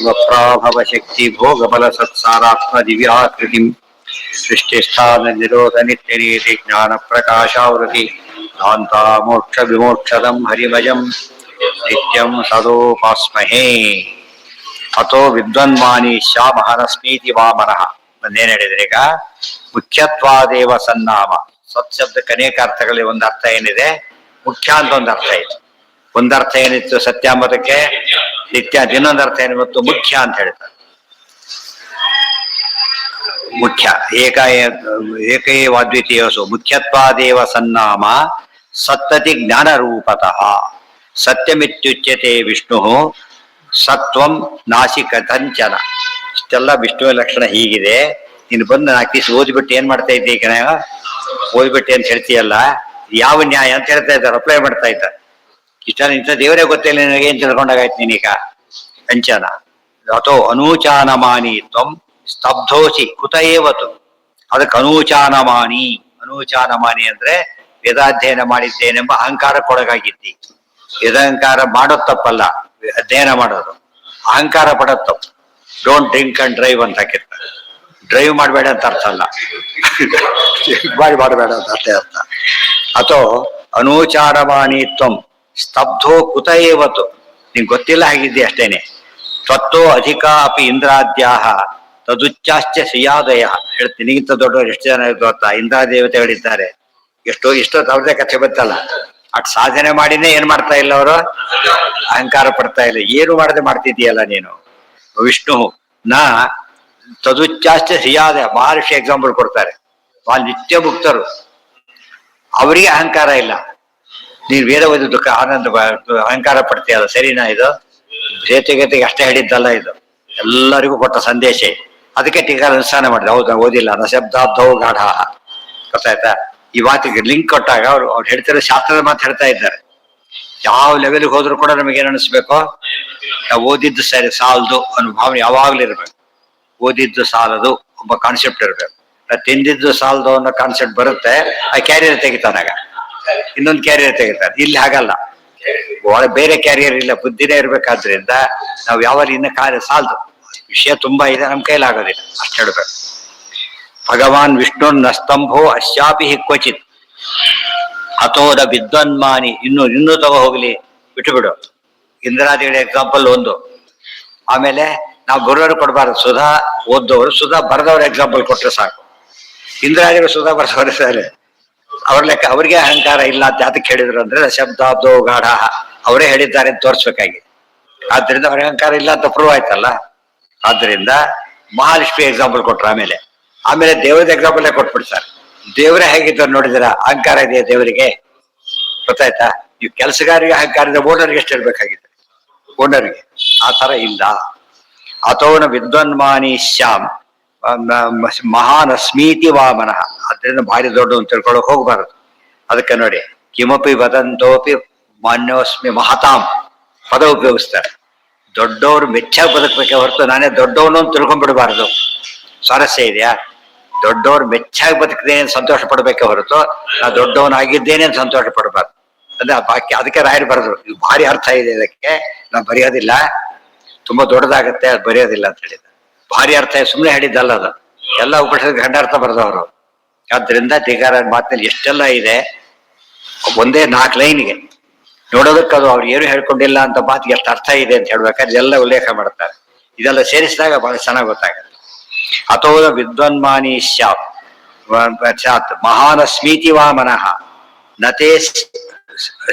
ಸ್ವಪ್ರಾಭವ ಶಕ್ತಿ ಭೋಗಬಲ ಸತ್ಸಾರಾತ್ಮ ದಿವ್ಯಾಕೃತಿಂ ಸೃಷ್ಟಿಸ್ಥಾನ ನಿರೋಧ ನಿತ್ಯ ನೀತಿ ಜ್ಞಾನ ಪ್ರಕಾಶಾವೃತಿ ದಾಂತಾ ಮೋಕ್ಷ ವಿಮೋಕ್ಷದಂ ಹರಿಮಜಂ ನಿತ್ಯಂ ಸದೋಪಾಸ್ಮಹೇ. ಅಥೋ ವಿದ್ವನ್ಮಾನಿ ಶ್ಯಾಮಹನಸ್ಮೀತಿ ವಾಮನಃ. ಒಂದೇನು ಹೇಳಿದ್ರೆ ಈಗ ಮುಖ್ಯತ್ವಾದೇವ ಸನ್ನಾಮ. ಸತ್ಶಬ್ದಕ್ಕೆ ಅನೇಕ ಅರ್ಥಗಳಲ್ಲಿ ಒಂದು ಅರ್ಥ ಏನಿದೆ, ಮುಖ್ಯ ಅಂತ ಒಂದು ಅರ್ಥ ಇದೆ. ಒಂದರ್ಥ ಏನಿತ್ತು ಸತ್ಯಾಂಬದಕ್ಕೆ ನಿತ್ಯ, ಇನ್ನೊಂದು ಅರ್ಥ ಏನಿತ್ತು ಮುಖ್ಯ ಅಂತ ಹೇಳ್ತಾರೆ. ಮುಖ್ಯ ಏಕೈವಾದ್ವಿತೀಯಸು ಮುಖ್ಯತ್ವಾದೇವ ಸನ್ನಾಮ ಸತ್ತತಿ ಜ್ಞಾನ ರೂಪತಃ. ಸತ್ಯಮಿತ್ಯುಚ್ಯತೆ ವಿಷ್ಣು ಸತ್ವಂ ನಾಸಿ ಕಥಂಚನ. ಇಷ್ಟೆಲ್ಲ ವಿಷ್ಣುವಿನ ಲಕ್ಷಣ ಹೀಗಿದೆ. ನೀನು ಬಂದು 4 ದಿವಸ ಓದ್ಬಿಟ್ಟು ಏನ್ ಮಾಡ್ತಾ ಇದ್ದೆ ಈಗ, ಓದ್ಬಿಟ್ಟೆ ಅಂತ ಹೇಳ್ತೀಯಲ್ಲ, ಯಾವ ನ್ಯಾಯ ಅಂತ ಹೇಳ್ತಾ ಇದ್ದಾರೆ, ಅಪ್ಲೈ ಮಾಡ್ತಾ ಇದ್ದಾರೆ. ಇಷ್ಟ ಇಂಥ ದೇವರೇ ಗೊತ್ತಿಲ್ಲ ನಿನಗೆ ಏನ್ ತಿಳ್ಕೊಂಡಾಗಾಯ್ತು ನೀನೀಗ. ಕಂಚನ ಅಥೋ ಅನೂಚಾನಮಾನಿ ತ್ವಂ ಸ್ತಬ್ಧೋಸಿ ಕುತ ಏವತು. ಅದಕ್ಕೆ ಅನೂಚಾನಮಾನಿ. ಅನೂಚಾನಮಾನಿ ಅಂದ್ರೆ ವೇದಾಧ್ಯಯನ ಮಾಡಿದ್ದೇನೆಂಬ ಅಹಂಕಾರಕ್ಕೊಳಗಾಗಿದ್ದಿ. ವೇದಾಹಂಕಾರ ಮಾಡೋದು ತಪ್ಪಲ್ಲ, ಅಧ್ಯಯನ ಮಾಡೋದು. ಅಹಂಕಾರ ಪಡೋದು ತಪ್ಪು. ಡೋಂಟ್ ಡ್ರಿಂಕ್ ಅಂಡ್ ಡ್ರೈವ್ ಅಂತ ಹಾಕಿರ್ತಾರೆ. ಡ್ರೈವ್ ಮಾಡಬೇಡ ಅಂತ ಅರ್ಥ ಅಲ್ಲ, ಮಾಡಬೇಡ ಅಂತ ಅಷ್ಟೇ ಅರ್ಥ. ಅಥೋ ಅನೂಚಾನಮಾನಿ ತ್ವಂ ಸ್ತಬ್ಧೋ ಕುತ ಏವತು. ನಿಂಗೆ ಗೊತ್ತಿಲ್ಲ ಹಾಗಿದ್ದೆ ಅಷ್ಟೇನೆ. ತ್ವತ್ತೋ ಅಧಿಕ ಅಪಿ ಇಂದ್ರಾದ್ಯಾಹ ತದುಚ್ಚಾಶ್ಚ ಶ್ರೀಯಾದಯ. ಹೇಳ್ತೀನಿ, ನಿಗಿಂತ ದೊಡ್ಡವರು ಎಷ್ಟು ಜನ ಗೊತ್ತಾ, ಇಂದ್ರಾದೇವತೆಗಳಿದ್ದಾರೆ. ಇಷ್ಟೋ ಅವ್ರದೇ ಕಥೆ ಗೊತ್ತಲ್ಲ. ಅಟ್ ಸಾಧನೆ ಮಾಡಿನೇ ಏನ್ ಮಾಡ್ತಾ ಇಲ್ಲ ಅವರು, ಅಹಂಕಾರ ಪಡ್ತಾ ಇಲ್ಲ. ಏನು ಮಾಡದೆ ಮಾಡ್ತಿದ್ದೀಯಲ್ಲ ನೀನು. ವಿಷ್ಣು ನಾ ತದುಚ್ಚಾಶ್ಚ ಶ್ರೀಯಾದಯ. ಮಹರ್ಷಿ ಎಕ್ಸಾಂಪಲ್ ಕೊಡ್ತಾರೆ. వాళ్ళు ನಿತ್ಯ ಭುಕ್ತರು, ಅವರಿಗೆ ಅಹಂಕಾರ ಇಲ್ಲ. ನೀನ್ ವೇದ ಓದಿದ್ದಕ್ಕ ಆನಂದ ಅಹಂಕಾರ ಪಡ್ತೀಯಲ್ಲ, ಸರಿನಾ? ಇದು ಜೊತೆಗತೆಗೆ ಅಷ್ಟೇ ಹೇಳಿದ್ದಲ್ಲ, ಇದು ಎಲ್ಲರಿಗೂ ಕೊಟ್ಟ ಸಂದೇಶ. ಅದಕ್ಕೆ ಟೀಕಾ ಅನುಷ್ಠಾನ ಮಾಡಿದೆ. ಹೌದಾ, ಓದಿಲ್ಲ ನ ಶಬ್ದಾಬ್ಧೌ ಗಾಢ. ಗೊತ್ತಾಯ್ತಾ? ಈ ಮಾತಿಗೆ ಲಿಂಕ್ ಕೊಟ್ಟಾಗ ಅವ್ರು ಹೇಳ್ತಿರೋ ಶಾಸ್ತ್ರದ ಮಾತು ಹೇಳ್ತಾ ಇದ್ದಾರೆ. ಯಾವ ಲೆವೆಲ್ಗೆ ಹೋದ್ರು ಕೂಡ ನಮಗೇನು ಅನಿಸ್ಬೇಕು, ನಾವು ಓದಿದ್ದು ಸರಿ ಸಾಲದು ಅನ್ನೋ ಭಾವನೆ ಯಾವಾಗ್ಲೂ ಇರ್ಬೇಕು. ಓದಿದ್ದು ಸಾಲದು ಒಬ್ಬ ಕಾನ್ಸೆಪ್ಟ್ ಇರ್ಬೇಕು. ತಿಂದಿದ್ದು ಸಾಲದು ಅನ್ನೋ ಕಾನ್ಸೆಪ್ಟ್ ಬರುತ್ತೆ, ಆ ಕ್ಯಾರಿಯರ್ ತೆಗಿತಾನಾಗ ಇನ್ನೊಂದು ಕ್ಯಾರಿಯರ್ ತೆಗಿತಾರೆ. ಇಲ್ಲಿ ಹಾಗಲ್ಲ, ಬೇರೆ ಕ್ಯಾರಿಯರ್ ಇಲ್ಲ, ಬುದ್ಧಿನೇ ಇರ್ಬೇಕಾದ್ರಿಂದ ನಾವು ಯಾವ ಇನ್ನ ಕಾರ್ಯ ಸಾಲದು. ವಿಷಯ ತುಂಬಾ ಇದೆ, ನಮ್ಮ ಕೈಲಾಗೋದಿಲ್ಲ, ಅಷ್ಟು ಹೇಳ್ಬೇಕು. ಭಗವಾನ್ ವಿಷ್ಣು ನ ಸ್ತಂಭೋ ಅಶ್ಯಾಪಿ ಕ್ವಚಿತ್. ಅಥೋದ ವಿದ್ವನ್ಮಾನಿ. ಇನ್ನೂ ತಗೋ ಹೋಗ್ಲಿ, ಬಿಟ್ಟು ಬಿಡು. ಇಂದ್ರಾದಿಗಳ ಎಕ್ಸಾಂಪಲ್ ಒಂದು. ಆಮೇಲೆ ನಾವು ಬರೋರು ಕೊಡ್ಬಾರ್ದು. ಸುಧಾ ಓದ್ದವರು, ಸುಧಾ ಬರೆದವ್ರ ಎಕ್ಸಾಂಪಲ್ ಕೊಟ್ರೆ ಸಾಕು. ಇಂದ್ರಾದಿಗಳು ಸುಧಾ ಬರೆದವ್ರೆ ಸರಿ, ಅವ್ರ ಲೆಕ್ಕ. ಅವ್ರಿಗೆ ಅಹಂಕಾರ ಇಲ್ಲ ಅಂತ ಯಾತಕ್ಕೆ ಹೇಳಿದ್ರು ಅಂದ್ರೆ ಶಬ್ದಾಬ್ದೋ ಗಾಢ ಅವರೇ ಹೇಳಿದ್ದಾರೆ ಅಂತ ತೋರಿಸ್ಬೇಕಾಗಿ. ಆದ್ರಿಂದ ಅವ್ರ ಅಹಂಕಾರ ಇಲ್ಲ ಅಂತ ಪ್ರೂವ್ ಆಯ್ತಲ್ಲ. ಆದ್ರಿಂದ ಮಹಾಲಕ್ಷ್ಮಿ ಎಕ್ಸಾಂಪಲ್ ಕೊಟ್ರು. ಆಮೇಲೆ ದೇವರದ ಎಕ್ಸಾಂಪಲ್ ಕೊಟ್ಬಿಡ್ತಾರೆ. ದೇವರೇ ಹೇಗಿದ್ದಾರೆ ನೋಡಿದಿರ, ಅಹಂಕಾರ ಇದೆಯಾ ದೇವರಿಗೆ? ಗೊತ್ತಾಯ್ತಾ? ನೀವು ಕೆಲಸಗಾರಿಗೆ ಅಹಂಕಾರ ಇದೆ, ಓನರ್ಗೆ ಎಷ್ಟು ಇರ್ಬೇಕಾಗಿದೆ? ಓನರ್ಗೆ ಆ ತರ ಇಲ್ಲ. ಅಥೋನ ವಿದ್ವನ್ಮಾನಿ ಶ್ಯಾಮ್ ಮಹಾನ್ ಅಸ್ಮೀತಿ ವಾಮನಃ. ಅದರಿಂದ ಭಾರಿ ದೊಡ್ಡ ಅಂತ ತಿಳ್ಕೊಳಕ್ ಹೋಗ್ಬಾರದು. ಅದಕ್ಕೆ ನೋಡಿ, ಕಿಮಪಿ ವದಂತೋಪಿ ಮಾನ್ಯೋಸ್ಮಿ ಮಹತಾಂ ಪದ ಉಪಯೋಗಿಸ್ತಾರೆ. ದೊಡ್ಡವರು ಮೆಚ್ಚಾಗಿ ಬದುಕಬೇಕೆ ಹೊರತು ನಾನೇ ದೊಡ್ಡವನು ಅಂತ ತಿಳ್ಕೊಂಡ್ಬಿಡ್ಬಾರ್ದು. ಸ್ವಾರಸ್ಯ ಇದೆಯಾ? ದೊಡ್ಡವ್ರು ಮೆಚ್ಚಾಗಿ ಬದುಕಿದ್ದೇನೆ ಅಂತ ಸಂತೋಷ ಪಡ್ಬೇಕೆ ಹೊರತು ನಾ ದೊಡ್ಡವನಾಗಿದ್ದೇನೆ ಅಂತ ಸಂತೋಷ ಪಡ್ಬಾರ್ದು. ಅಂದ್ರೆ ಆ ಬಾಕಿ ಅದಕ್ಕೆ ರಾಯರು ಬರೆದ್ರು. ಇದು ಭಾರಿ ಅರ್ಥ ಇದೆ, ಇದಕ್ಕೆ ನಾವು ಬರೆಯೋದಿಲ್ಲ, ತುಂಬಾ ದೊಡ್ಡದಾಗತ್ತೆ, ಅದು ಬರೆಯೋದಿಲ್ಲ ಅಂತ ಹೇಳಿದ. ಭಾರಿ ಅರ್ಥ ಸುಮ್ಮನೆ ಹೇಳಿದ್ದಲ್ಲ, ಅದು ಎಲ್ಲ ಉಪನಿಷತ್ ಗಂಡಾರ್ಥ ಬರೆದವರು. ಆದ್ರಿಂದ ಟೀಕಾರ ಮಾತಿನಲ್ಲಿ ಎಷ್ಟೆಲ್ಲ ಇದೆ, ಒಂದೇ 4 ಲೈನ್ಗೆ ನೋಡೋದಕ್ಕೆ ಅದು ಅವ್ರು ಏನು ಹೇಳ್ಕೊಂಡಿಲ್ಲ ಅಂತ ಮಾತಿಗೆ ಎಷ್ಟು ಅರ್ಥ ಇದೆ ಅಂತ ಹೇಳ್ಬೇಕಾದ್ರೆ ಎಲ್ಲ ಉಲ್ಲೇಖ ಮಾಡ್ತಾರೆ. ಇದೆಲ್ಲ ಸೇರಿಸಿದಾಗ ಬಹಳ ಚೆನ್ನಾಗಿ ಗೊತ್ತಾಗುತ್ತೆ. ಅಥೋ ವಿದ್ವನ್ಮಾನಿ ಸ್ಯಾತ್ ಮಹಾನ್ ಸ್ಮೀತಿ ವಾಮನಃ ನತೇ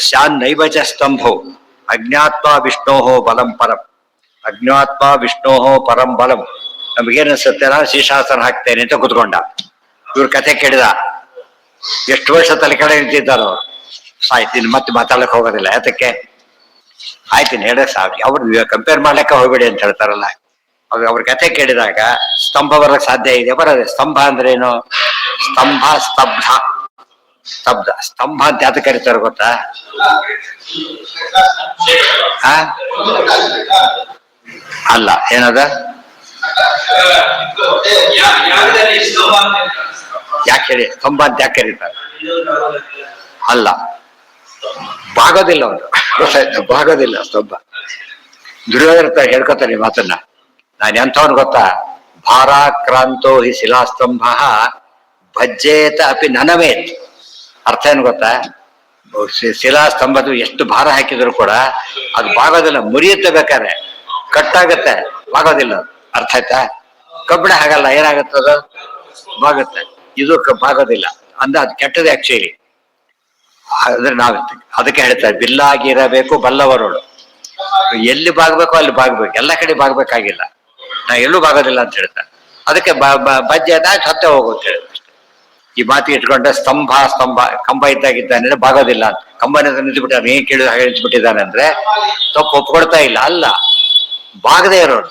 ಶಾನ್ ನೈವಚ ಸ್ತಂಭೋ ಅಜ್ಞಾತ್ಮ ವಿಷ್ಣೋಹೋ ಬಲಂ ಪರಂ. ಅಜ್ಞಾತ್ಮ ವಿಷ್ಣೋಹೋ ಪರಂ ಬಲಂ. ನಮಗೇನು ಅನ್ಸುತ್ತೆ, ನಾನು ಶೀರ್ಷಾಸನ ಹಾಕ್ತೇನೆ ಅಂತ ಕುತ್ಕೊಂಡ. ಇವ್ರ ಕಥೆ ಕೇಳಿದ. ಎಷ್ಟು ವರ್ಷ ತಲೆ ಕಡೆ ನಿಂತಿದ್ದಾರೋ. ಸಾಯ್ತೀನಿ, ಮತ್ತೆ ಮಾತಾಡಕ್ ಹೋಗೋದಿಲ್ಲ. ಯಾತಕ್ಕೆ? ಆಯ್ತೀನಿ ಹೇಳಕ್ ಸಾಕು. ಅವ್ರು ಕಂಪೇರ್ ಮಾಡ್ಲಿಕ್ಕೆ ಹೋಗ್ಬೇಡಿ ಅಂತ ಹೇಳ್ತಾರಲ್ಲ. ಅವ್ರ ಕಥೆ ಕೇಳಿದಾಗ ಸ್ತಂಭ ಬರಕ್ ಸಾಧ್ಯ ಇದೆ, ಬರೋದೆ. ಸ್ತಂಭ ಅಂದ್ರೆ ಏನು? ಸ್ತಂಭ ಸ್ತಬ್ಧ. ಸ್ತಬ್ಧ ಸ್ತಂಭ ಅಂತ ಯಾತ ಕರೀತಾರೆ ಗೊತ್ತಾ? ಅಲ್ಲ, ಏನದ? ಯಾಕೆ ಹೇಳಿ ಸ್ತಂಭ ಅಂತ ಯಾಕೆ ಕರೀತಾರೆ? ಅಲ್ಲ, ಬಾಗೋದಿಲ್ಲ, ಅವರು ಬಾಗೋದಿಲ್ಲ ಸ್ತಂಭ. ದುರ್ಯೋಧನ ಹೇಳ್ಕೊತಾನೆ ಮಾತನ್ನ. ನಾನು ಎಂಥವ್ನು ಗೊತ್ತಾ, ಭಾರಾಕ್ರಾಂತೋ ಹಿ ಶಿಲಾಸ್ತಂಭ ಭಜ್ಜೇತ ಅಪಿ ನನವೇತ್. ಅರ್ಥ ಏನು ಗೊತ್ತಾ, ಶಿಲಾಸ್ತಂಭದ ಎಷ್ಟು ಭಾರ ಹಾಕಿದ್ರು ಕೂಡ ಅದು ಬಾಗೋದಿಲ್ಲ, ಮುರಿಯುತ್ತೆ, ಬೇಕಾದ್ರೆ ಕಟ್ಟಾಗತ್ತೆ, ಬಾಗೋದಿಲ್ಲ. ಅರ್ಥ ಆಯ್ತಾ? ಕಬ್ಬಿಣ ಹಾಗಲ್ಲ, ಏನಾಗತ್ತದು, ಬಾಗುತ್ತೆ. ಇದು ಬಾಗೋದಿಲ್ಲ ಅಂದ್ರೆ ಅದು ಕೆಟ್ಟದೆ ಆಕ್ಚುಲಿ. ಅಂದ್ರೆ ನಾವು ಅದಕ್ಕೆ ಹೇಳ್ತಾರೆ, ಬಿಲ್ಲಾಗಿರಬೇಕು ಬಲ್ಲವರೋಳು. ಎಲ್ಲಿ ಬಾಗ್ಬೇಕು ಅಲ್ಲಿ ಬಾಗ್ಬೇಕು, ಎಲ್ಲ ಕಡೆ ಬಾಗ್ಬೇಕಾಗಿಲ್ಲ. ನಾ ಎಲ್ಲೂ ಬಾಗೋದಿಲ್ಲ ಅಂತ ಹೇಳ್ತಾರೆ. ಅದಕ್ಕೆ ಬಜ್ಜೆ ಆದಾಗ ಸತ್ತೇ ಹೋಗುತ್ತೆ ಹೇಳಿದ್ರು ಅಷ್ಟೇ. ಈ ಮಾತು ಇಟ್ಕೊಂಡ್ರೆ ಸ್ತಂಭ ಸ್ತಂಭ ಕಂಬ ಇದ್ದಾಗಿದ್ದಾನೆ ಬಾಗೋದಿಲ್ಲ ಅಂತ. ಕಂಬನ ನಿಂತುಬಿಟ್ಟಾನೆ, ಏನ್ ಕೇಳಿದ್ರು ಹಾಗೆ ನಿಂತುಬಿಟ್ಟಿದ್ದಾನೆ ಅಂದ್ರೆ ತಪ್ಪು ಒಪ್ಕೊಳ್ತಾ ಇಲ್ಲ. ಅಲ್ಲ, ಬಾಗದೇ ಇರೋದು.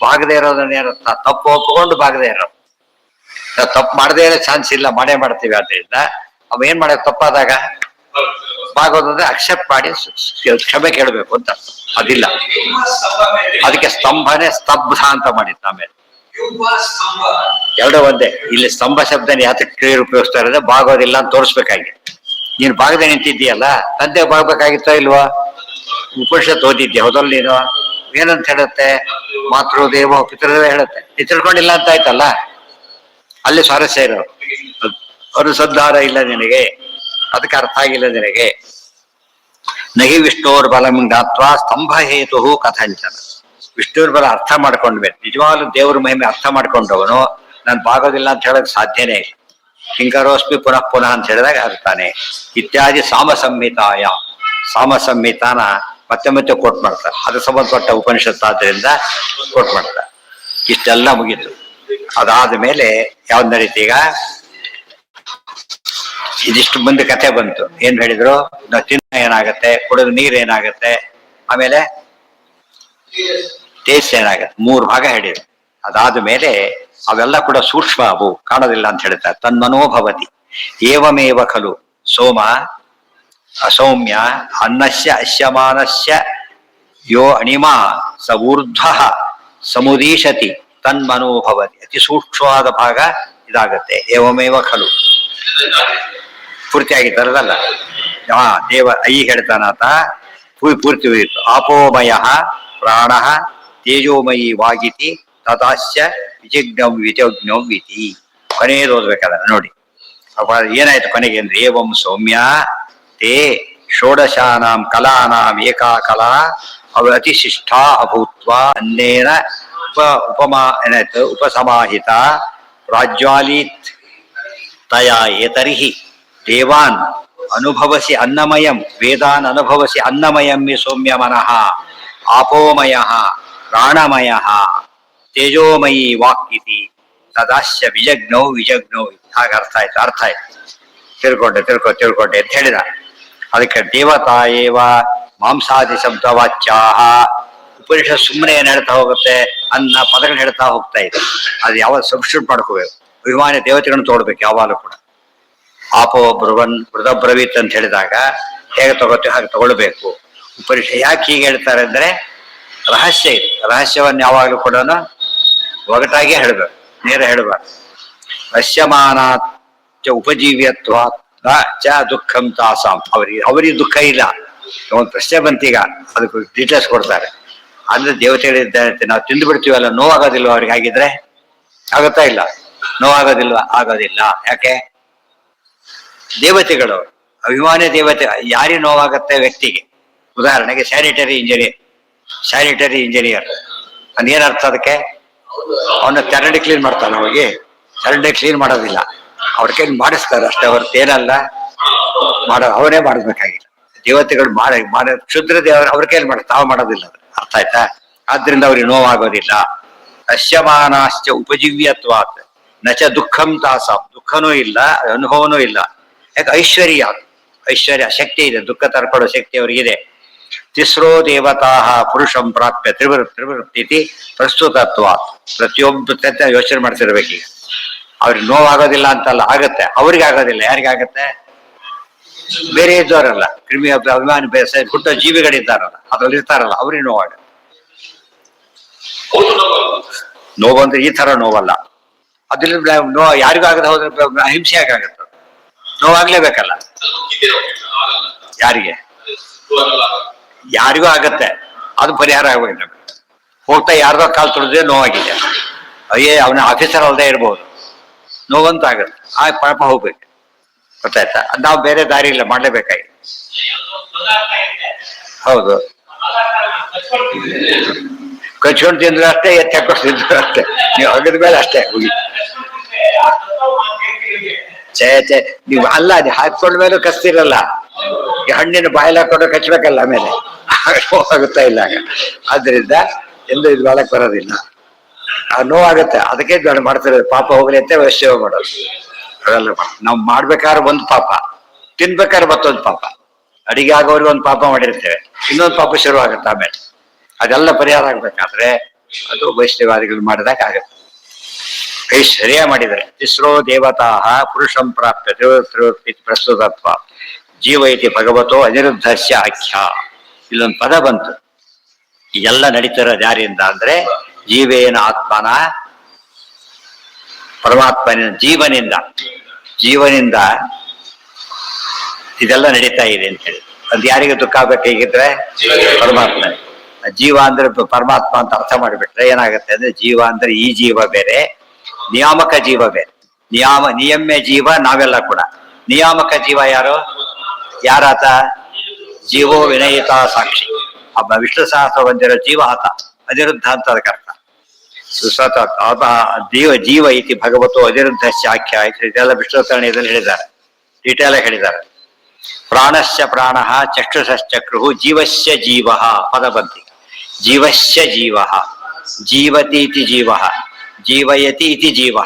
ಬಾಗದೇ ಇರೋದನ್ನ ಏನಂತ, ತಪ್ಪು ಒಪ್ಕೊಂಡು ಬಾಗದೇ ಇರೋದು. ನಾವು ತಪ್ಪು ಮಾಡದೇ ಇರೋ ಚಾನ್ಸ್ ಇಲ್ಲ, ಮಾಡೇ ಮಾಡ್ತೀವಿ. ಆದ್ರಿಂದ ಅವ ಏನ್ ಮಾಡೋದು, ತಪ್ಪಾದಾಗ ಬಾಗೋದಂದ್ರೆ ಅಕ್ಸೆಪ್ಟ್ ಮಾಡಿ ಕ್ಷಮೆ ಕೇಳಬೇಕು ಅಂತ. ಅದಿಲ್ಲ, ಅದಕ್ಕೆ ಸ್ತಂಭನೇ ಸ್ತಬ್ಧ ಅಂತ ಮಾಡಿತ್ತು. ಆಮೇಲೆ ಎರಡೂ ಒಂದೇ. ಇಲ್ಲಿ ಸ್ತಂಭ ಶಬ್ದನ ಯಾತಕ್ಕೆ ಉಪಯೋಗಿಸ್ತಾ ಇರೋದ್ರೆ ಬಾಗೋದಿಲ್ಲ ಅಂತ ತೋರಿಸ್ಬೇಕಾಗಿ. ನೀನು ಬಾಗದೆ ನಿಂತಿದ್ದೀಯಲ್ಲ, ತಂದೆ ಬಾಗ್ಬೇಕಾಗಿತ್ತೋ ಇಲ್ವಾ? ಉಪನಿಷತ್ ಓದಿದ್ಯಾ ಹೌದಲ್ಲ ನೀನು? ಏನಂತ ಹೇಳುತ್ತೆ, ಮಾತೃದೇವ ಪಿತೃದೇವ ಹೇಳುತ್ತೆ. ನೀ ತಿಳ್ಕೊಂಡಿಲ್ಲ ಅಂತ ಆಯ್ತಲ್ಲ, ಅಲ್ಲಿ ಸ್ವಾರಸ್ಯ ಇರೋ. ಅನುಸಂಧಾನ ಇಲ್ಲ ನಿನಗೆ, ಅದಕ್ಕೆ ಅರ್ಥ ಆಗಿಲ್ಲ ನಿನಗೆ. ನಹಿ ವಿಷ್ಣುರ್ ಬಲಂ ಜ್ಞಾತ್ವಾ ಸ್ತಂಭ ಹೇತು ಕಥಂಚನ. ವಿಷ್ಣುರ್ ಬಲ ಅರ್ಥ ಮಾಡ್ಕೊಂಡ್ಬೇಕು, ನಿಜವಾಗ್ಲೂ ದೇವ್ರ ಮಹಿಮೆ ಅರ್ಥ ಮಾಡ್ಕೊಂಡವನು ನಾನು ಬಾಗೋದಿಲ್ಲ ಅಂತ ಹೇಳಕ್ ಸಾಧ್ಯನೇ ಇಲ್ಲ. ಕಿಂಕರೋಸ್ಮಿ ಪುನಃ ಪುನಃ ಅಂತ ಹೇಳಿದಾಗ ಅರ್ಥಾನೆ. ಇತ್ಯಾದಿ ಸಾಮ ಸಂಹಿತಾಯ, ಸಾಮ ಸಂಹಿತಾನ ಮತ್ತೆ ಮತ್ತೆ ಕೋಟ್ ಮಾಡ್ತಾರೆ. ಅದು ಸಂಬಂಧಪಟ್ಟ ಉಪನಿಷತ್ತು ಆದ್ದರಿಂದ ಕೋಟ್ ಮಾಡ್ತಾರೆ. ಇಷ್ಟೆಲ್ಲ ಮುಗೀತು. ಅದಾದ ಮೇಲೆ ಯಾವ್ದು ನಡೀತು ಈಗ, ಇದಿಷ್ಟು ಮುಂದೆ ಕಥೆ ಬಂತು. ಏನ್ ಹೇಳಿದ್ರು, ನಾವು ತಿನ್ನ ಏನಾಗತ್ತೆ, ಕುಡಿದ ನೀರ್ ಏನಾಗತ್ತೆ, ಆಮೇಲೆ ಟೇಸ್ಟ್ ಏನಾಗತ್ತೆ, 3 ಭಾಗ ಹೇಳಿದ್ರು. ಅದಾದ ಮೇಲೆ ಅವೆಲ್ಲ ಕೂಡ ಸೂಕ್ಷ್ಮ, ಅವು ಕಾಣೋದಿಲ್ಲ ಅಂತ ಹೇಳ್ತಾರೆ. ತನ್ಮನೋಭವತಿ ಏವಮೇವ ಖಲು ಸೋಮ ಅಸೌಮ್ಯ ಅನ್ನಸ್ಯ ಅಶ್ಯಮಾನಸ್ಯ ಯೋ ಅಣಿಮಾ ಸ ಊರ್ಧ್ವ ಸಮುದೀಶತಿ ತನ್ಮನೋಭವತಿ. ಅತಿ ಸೂಕ್ಷ್ಮವಾದ ಭಾಗ ಇದಾಗತ್ತೆ. ಏವಮೇವ ಖಲು ಪೂರ್ತಿಯಾಗಿ ತರದಲ್ಲ. ದೇವ ಈಗ ಹೇಳ್ತಾನಾತ, ಪೂರ್ತಿ ಹೋಯಿತು. ಆಪೋಮಯ ಪ್ರಾಣ ತೇಜೋಮಯಿ ವಾಗಿತಿ ತದಾಸ್ಯ ವಿಜಿಜ್ಞಂ ವಿಜಜ್ಞಂ ವಿತಿ. ಕೊನೆಯದು ಓದ್ಬೇಕಾದ ನೋಡಿ. ಏನಾಯ್ತು ಕೊನೆಗೆ ಅಂದ್ರೆ, ಏವಂ ಸೌಮ್ಯ ತೇ ಷೋಡಶಾನಾಂ ಕಲಾನಾಂ ಏಕಾ ಕಲಾ ಅವ ಅತಿಶಿಷ್ಟಾ ಅಭೂತ್ವ ಅನ್ನೇನ ಉಪಮಾ ಏನಾಯ್ತು, ಉಪಸಮಾಹಿತ ಪ್ರಾಜ್ವಾಲಿತ್ ತಯಾ ಏತರಿಹಿ ದೇವಾನ್ ಅನುಭವಸಿ ಅನ್ನಮಯಂ ವೇದಾನ್ ಅನುಭವಸಿ ಅನ್ನಮಯಂ ಮಿ ಸೌಮ್ಯ ಮನಃ ಆಪೋಮಯ ಪ್ರಾಣಮಯ ತೇಜೋಮಯಿ ವಾಕ್ಯಿತಿ ತದಾಸ್ಯ ವಿಜಗ್ನೌ ವಿಜಗ್ನೌ. ಹಾಗೆ ಅರ್ಥ ಆಯ್ತು, ಅರ್ಥ ಆಯ್ತು. ತಿಳ್ಕೊಂಡೆ ಅಂತ ಹೇಳಿದ. ಅದಕ್ಕೆ ದೇವತಾ ಏವ ಮಾಂಸಾದಿ ಶಬ್ದವಾಚ್ಯಾಹ. ಉಪನಿಷತ್ ಸುಮ್ಮನೆ ಏನ್ ಹೇಳ್ತಾ ಹೋಗುತ್ತೆ, ಅನ್ನ ಪದಗಳು ಹೇಳ್ತಾ ಹೋಗ್ತಾ ಇದೆ. ಅದು ಯಾವಾಗ ಸಬ್ಸ್ಟಿಟ್ಯೂಟ್ ಮಾಡ್ಕೋಬೇಕು, ಅಭಿಮಾನಿ ದೇವತೆಗಳನ್ನು ತೋಡ್ಬೇಕು ಯಾವಾಗಲೂ ಕೂಡ. ಆಪೋ ಬ್ರುವನ್ ಮೃದಬ್ರವೀತ್ ಅಂತ ಹೇಳಿದಾಗ ಹೇಗೆ ತಗೋತೀವಿ ಹಾಗೆ ತಗೊಳ್ಬೇಕು. ಉಪನಿಷತ್ ಯಾಕೆ ಹೀಗೆ ಹೇಳ್ತಾರೆ ಅಂದ್ರೆ ರಹಸ್ಯ ಇದೆ. ರಹಸ್ಯವನ್ನು ಯಾವಾಗಲೂ ಕೂಡ ಒಗಟಾಗಿ ಹೇಳ್ಬೇಕು, ನೇರ ಹೇಳ್ಬಾರ್ದು. ರಹಸ್ಯಮಾನಾಚ ಉಪಜೀವ್ಯತ್ವ ಚ ದುಃಖಂ ತಾಸಾಂ. ಅವರಿಗೆ ದುಃಖ ಇಲ್ಲ. ಒಂದು ಪ್ರಶ್ನೆ ಬಂತೀಗ, ಅದಕ್ಕೆ ಡೀಟೇಲ್ಸ್ ಕೊಡ್ತಾರೆ. ಅಂದ್ರೆ ದೇವತೆಗಳಿದ್ದಂತೆ ನಾವು ತಿಂದು ಬಿಡ್ತೀವಲ್ಲ, ನೋವಾಗೋದಿಲ್ವ ಅವ್ರಿಗೆ? ಆಗಿದ್ರೆ ಆಗುತ್ತಾ ಇಲ್ಲ? ನೋವಾಗೋದಿಲ್ವ? ಆಗೋದಿಲ್ಲ. ಯಾಕೆ? ದೇವತೆಗಳು ಅಭಿಮಾನಿ ದೇವತೆ. ಯಾರಿಗೆ ನೋವಾಗತ್ತೆ? ವ್ಯಕ್ತಿಗೆ. ಉದಾಹರಣೆಗೆ ಸ್ಯಾನಿಟರಿ ಇಂಜಿನಿಯರ್ ಅದೇನ್ ಅರ್ಥ? ಅದಕ್ಕೆ ಅವನ್ನ ಚರಂಡಿ ಕ್ಲೀನ್ ಮಾಡ್ತಾನೆ. ಹೋಗಿ ಚರಂಡಿ ಕ್ಲೀನ್ ಮಾಡೋದಿಲ್ಲ, ಅವ್ರ ಕೈಲಿ ಮಾಡಿಸ್ತಾರೆ ಅಷ್ಟೇ ಹೊರತು ಏನಲ್ಲ ಅವನೇ ಮಾಡಿಸ್ಬೇಕಾಗಿಲ್ಲ. ದೇವತೆಗಳು ಮಾಡ ಕ್ಷುದ್ರ ದೇವರು ಅವ್ರ ಕೈಲಿ ತಾವು ಮಾಡೋದಿಲ್ಲ. ಅರ್ಥ ಆಯ್ತಾ? ಆದ್ರಿಂದ ಅವ್ರಿಗೆ ನೋವಾಗೋದಿಲ್ಲ. ಅಶ್ಯಮಾನಾಶ್ಚ ಉಪಜೀವ್ಯತ್ವಾತ್ ನಚ ದುಃಖಂ ತಾಸಾಂ. ದುಃಖನೂ ಇಲ್ಲ, ಅನುಭವನೂ ಇಲ್ಲ. ಯಾಕೆ? ಐಶ್ವರ್ಯ ಶಕ್ತಿ ಇದೆ, ದುಃಖ ತರ್ಕೊಳ್ಳೋ ಶಕ್ತಿ ಅವರಿಗಿದೆ. ತಿಸ್ರೋ ದೇವತಾ ಪುರುಷಂ ಪ್ರಾಪ್ಯ ತ್ರಿವೃತ್ತಿ ಪ್ರಸ್ತುತತ್ವ. ಪ್ರತಿಯೊಬ್ಬ ಯೋಚನೆ ಮಾಡ್ತಿರ್ಬೇಕೀಗ. ಅವ್ರಿಗೆ ನೋವಾಗೋದಿಲ್ಲ ಅಂತಲ್ಲ, ಆಗತ್ತೆ. ಅವ್ರಿಗೆ ಆಗೋದಿಲ್ಲ. ಯಾರಿಗಾಗತ್ತೆ? ಬೇರೆ ಇದ್ದವರಲ್ಲ, ಕ್ರಿಮಿ ಅಭಿಮಾನಿ ಹುಟ್ಟೋ ಜೀವಿಗಳಿದ್ದಾರಲ್ಲ, ಅದ್ರಲ್ಲಿ ಇರ್ತಾರಲ್ಲ, ಅವ್ರಿಗೆ ನೋವಾಗತ್ತೆ. ನೋವಂದ್ರೆ ಈ ತರ ನೋವಲ್ಲ. ಅದ್ರಲ್ಲಿ ಯಾರಿಗೂ ಆಗದೆ ಹೋದ್ರೆ ಅಹಿಂಸೆ ಆಗುತ್ತೆ. ನೋವಾಗ್ಲೇಬೇಕಲ್ಲ. ಯಾರಿಗೂ ಆಗತ್ತೆ, ಅದು ಪರಿಹಾರ ಆಗೋಗಿಲ್ಲ. ಹೋಗ್ತಾ ಯಾರ್ದೋ ಕಾಲು ತುಳಿದ್ರೆ ನೋವಾಗಿದೆ, ಅಯ್ಯೇ ಅವನ ಆಫೀಸರ್ ಅಲ್ಲದೆ ಇರ್ಬೋದು, ನೋವಂತಾಗುತ್ತೆ. ಆ ಪಾಪ ಹೋಗ್ಬೇಕು, ಗೊತ್ತಾಯ್ತಾ? ನಾವು ಬೇರೆ ದಾರಿ ಇಲ್ಲ, ಮಾಡಲೇಬೇಕಾಗಿ. ಹೌದು, ಕಚ್ಕೊಂಡು ತಿಂದ್ರು ಅಷ್ಟೇ, ಎತ್ತಿ ಹಾಕೊಂಡು ತಿಂದ್ರು ಅಷ್ಟೇ, ನೀವು ಅಗದ ಮೇಲೆ ಅಷ್ಟೇ ಹೋಗಿ. ಛೇ ನೀವು ಅಲ್ಲ, ಅದು ಹಾಕೊಂಡ ಮೇಲೂ ಕಸ್ತಿರಲ್ಲ, ಈ ಹಣ್ಣಿನ ಬಾಯಲ್ಲಿ ಹಾಕೊಂಡು ಕಚ್ಬೇಕಲ್ಲ, ಆಮೇಲೆ ಆಗುತ್ತಾ ಇಲ್ಲ. ಆದ್ರಿಂದ ಎಲ್ಲೂ ಇದು ಮಾಡಕ್ ಬರೋದಿಲ್ಲ, ನೋವಾಗುತ್ತೆ. ಅದಕ್ಕೆ ಮಾಡ್ತಿರೋದು, ಪಾಪ ಹೋಗ್ಲಿ ಅಂತ ಸೇವೆ ಮಾಡೋದು. ಅದೆಲ್ಲ ನಾವು ಮಾಡ್ಬೇಕಾದ್ರೆ ಒಂದು ಪಾಪ, ತಿನ್ಬೇಕಾದ್ರೆ ಮತ್ತೊಂದು ಪಾಪ, ಅಡಿಗೆ ಆಗೋರಿಗೆ ಒಂದು ಪಾಪ ಮಾಡಿರ್ತೇವೆ, ಇನ್ನೊಂದು ಪಾಪ ಶುರು ಆಗುತ್ತೆ ಆಮೇಲೆ. ಅದೆಲ್ಲ ಪರಿಹಾರ ಆಗ್ಬೇಕಾದ್ರೆ ಅದು ವೈಷ್ಣವಾದಿಗಳು ಮಾಡಿದಾಗ ಆಗುತ್ತೆ. ಸರಿಯಾ ಮಾಡಿದರೆ ತಿಸ್ರೋ ದೇವತಾ ಪುರುಷಂ ಪ್ರಾಪ್ಯ ಪ್ರಸ್ತುತತ್ವ ಜೀವ ಇತಿ ಭಗವತೋ ಅನಿರುದ್ಧಸ್ಯ ಆಖ್ಯ. ಇಲ್ಲೊಂದು ಪದ ಬಂತು. ಎಲ್ಲ ನಡೀತಿರೋದು ಯಾರಿಂದ ಅಂದ್ರೆ ಜೀವೇನ ಆತ್ಮನ, ಪರಮಾತ್ಮನ ಜೀವನಿಂದ ಇದೆಲ್ಲ ನಡೀತಾ ಇದೆ ಅಂತ ಹೇಳಿ. ಅದು ಯಾರಿಗೆ ದುಃಖ ಆಗ್ಬೇಕಾಗಿದ್ರೆ ಪರಮಾತ್ಮ. ಜೀವ ಅಂದ್ರೆ ಪರಮಾತ್ಮ ಅಂತ ಅರ್ಥ ಮಾಡಿಬಿಟ್ರೆ ಏನಾಗುತ್ತೆ ಅಂದ್ರೆ, ಜೀವ ಅಂದ್ರೆ ಈ ಜೀವ ಬೇರೆ, ನಿಯಾಮಕ ಜೀವ ಬೇರೆ. ನಿಯಮ್ಯ ಜೀವ ನಾವೆಲ್ಲ ಕೂಡ. ನಿಯಾಮಕ ಜೀವ ಯಾರಾತ? ಜೀವೋ ವಿನಯಿತ ಸಾಕ್ಷಿ. ಒಬ್ಬ ವಿಷ್ಣು ಸಹಸ್ರ ಹೊಂದಿರೋ ಜೀವ ಆತ, ಅನಿರುದ್ಧ ಅಂತ ಅದಕ್ಕೆ ಅರ್ಥ. ಜೀವ ಇತಿ ಭಗವತೋ ಅನಿರುದ್ಧಸ್ಯ ಆಖ್ಯ. ಇದೆಲ್ಲ ವಿಷ್ಣುತರಣೆಯಲ್ಲಿ ಹೇಳಿದ್ದಾರೆ, ಡೀಟೇಲ್ ಆಗಿ ಹೇಳಿದ್ದಾರೆ. ಪ್ರಾಣಸ್ಯ ಪ್ರಾಣ, ಚಕ್ಷುಷಶ್ಚಕ್ರು, ಜೀವಸ್ಯ ಜೀವ ಪದ ಬಂತಿ. ಜೀವಸ್ಯ ಜೀವ, ಜೀವತಿ ಇತಿ ಜೀವ, ಜೀವಯತಿ ಇತಿ ಜೀವ.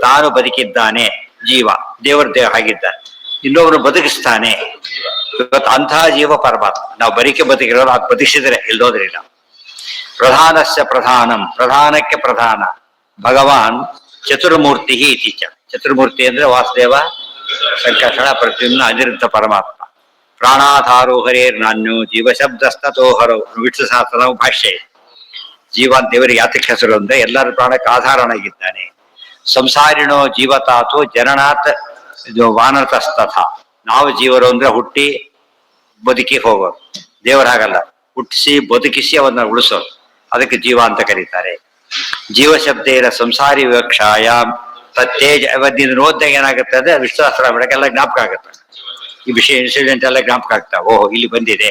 ತಾನು ಬದುಕಿದ್ದಾನೆ ಜೀವ, ದೇವರ ದೇವ ಆಗಿದ್ದಾನೆ, ಇನ್ನೊಬ್ರು ಬದುಕಿಸ್ತಾನೆ. ಇವತ್ತು ಅಂತಹ ಜೀವ ಪರಮಾತ್ಮ. ನಾವು ಬದುಕಿರೋರು, ಅದು ಬದುಕಿಸಿದ್ರೆ ಇಲ್ದೋದ್ರಿಲ್ಲ. ಪ್ರಧಾನಸ್ಯ ಪ್ರಧಾನಂ, ಪ್ರಧಾನಕ್ಕೆ ಪ್ರಧಾನ ಭಗವಾನ್. ಚತುರ್ಮೂರ್ತಿ ಇತೀಚ. ಚತುರ್ಮೂರ್ತಿ ಅಂದ್ರೆ ವಾಸುದೇವ, ಸಂಕರ್ಷಣ, ಪ್ರದ್ಯುಮ್ನ, ಅನಿರುದ್ಧ ಪರಮಾತ್ಮ. ಪ್ರಾಣಾಧಾರೋ ಹರೇರ್ ನಾನ್ಯೋ ಜೀವ ಶಬ್ದಸ್ತೋ ಹರೋ. ವಿಷ್ಣು ಸಹಸ್ರ ಭಾಷ್ಯ. ಜೀವ ಅಂತ ದೇವರಿಗೆ ಯಾತಕ್ಕೆ ಹೆಸರು ಅಂದ್ರೆ ಎಲ್ಲರ ಪ್ರಾಣಕ್ಕೆ ಆಧಾರನಾಗಿದ್ದಾನೆ. ಸಂಸಾರಿಣೋ ಜೀವತಾತು ಜನನಾಥ್ ವಾನರತಸ್ತಥ. ನಾವು ಜೀವರು ಅಂದ್ರೆ ಹುಟ್ಟಿ ಬದುಕಿ ಹೋಗೋದು, ದೇವರ ಹಾಗಲ್ಲ, ಹುಟ್ಟಿಸಿ ಬದುಕಿಸಿ ಅವನ್ನ ಉಳಿಸೋದು. ಅದಕ್ಕೆ ಜೀವ ಅಂತ ಕರೀತಾರೆ. ಜೀವ ಶಬ್ದೇನ ಸಂಸಾರಿ ವಿವಕ್ಷಾಯ ತತ್ತೇಜ. ಅವತ್ತಿನ ಓದ್ದಾಗ ಏನಾಗುತ್ತೆ ಅಂದ್ರೆ ವಿಶ್ವಾಸ ಬಿಡಕ್ಕೆಲ್ಲ ಜ್ಞಾಪಕ ಆಗುತ್ತೆ. ಈ ವಿಷಯ ಇನ್ಸಿಡೆಂಟ್ ಎಲ್ಲ ಜ್ಞಾಪಕ ಆಗ್ತಾವ. ಓಹ್ ಇಲ್ಲಿ ಬಂದಿದೆ,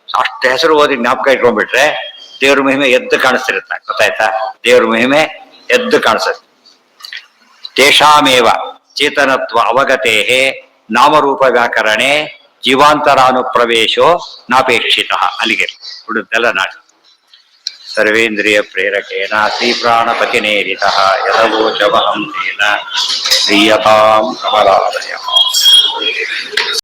ಅಷ್ಟು ಹೆಸರು ಓದಿ ಜ್ಞಾಪಕ ಇಟ್ಕೊಂಡ್ಬಿಟ್ರೆ ದೇವ್ರ ಮಹಿಮೆ ಎದ್ದು ಕಾಣಿಸ್ತಿರುತ್ತ. ಗೊತ್ತಾಯ್ತಾ? ದೇವ್ರ ಮಹಿಮೆ ಎದ್ದು ಕಾಣಿಸುತ್ತೆ. ತೇಷಾಮೇವ ಚೇತನತ್ವ ಅವಗತೇ ನಾಮರೂಪ ವ್ಯಾಕರಣೆ ಜೀವಾಂತರಾನುಪ್ರವೇಶೋ ನಾಪೇಕ್ಷಿತ. ಅಲ್ಲಿಗೆ ಉಳಿದೆಲ್ಲ ನಾಳೆ. ಸರ್ವೇಂದ್ರಿಯ ಪ್ರೇರಕೇಣ ಶ್ರೀ ಪ್ರಾಣಪತಿನೇರಿತಃ ಯದವೋಚಮಹಂ ತೇನ ಕ್ರಿಯತಾಂ ಕಮಲಾಲಯ.